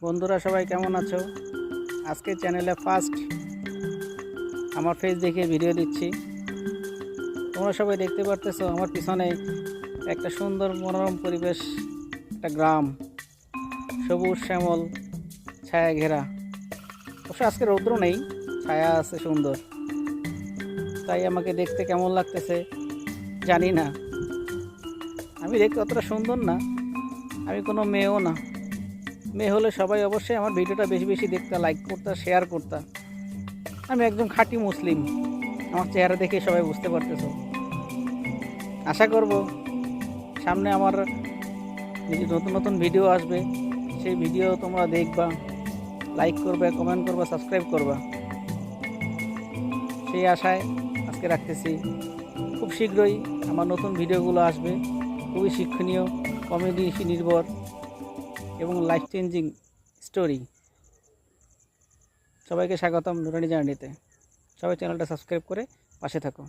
বন্ধুরা সবাই কেমন আছো? আজকে চ্যানেলে ফার্স্ট আমার ফেস দেখে ভিডিও দিচ্ছি। তোমরা সবাই দেখতে পারতেছো আমার পিছনে একটা সুন্দর মনোরম পরিবেশ, একটা গ্রাম, সবুজ শ্যামল ছায়া ঘেরা। অবশ্য আজকে রৌদ্র নেই, ছায়া আছে সুন্দর। তাই আমাকে দেখতে কেমন লাগতেছে জানি না। আমি দেখতে অতটা সুন্দর না, আমি কোনো মেয়েও না। মেয়ে হলে সবাই অবশ্যই আমার ভিডিওটা বেশি বেশি দেখতে, লাইক করতে, শেয়ার করতে। আমি একদম খাঁটি মুসলিম, আমার চেহারা দেখে সবাই বুঝতে পারতেছো। আশা করব সামনে আমার নতুন নতুন ভিডিও আসবে, সেই ভিডিও তোমরা দেখবা, লাইক করবে, কমেন্ট করবা, সাবস্ক্রাইব করবা। সেই আশায় আজকে রাখতেছি। খুব শীঘ্রই আমার নতুন ভিডিওগুলো আসবে, খুবই শিক্ষণীয়, কমেডি নির্ভর এবং লাইফ চেঞ্জিং স্টোরি। সবাইকে স্বাগতম নুরানি জার্নিতে। সবাই চ্যানেলটা সাবস্ক্রাইব করে পাশে থাকো।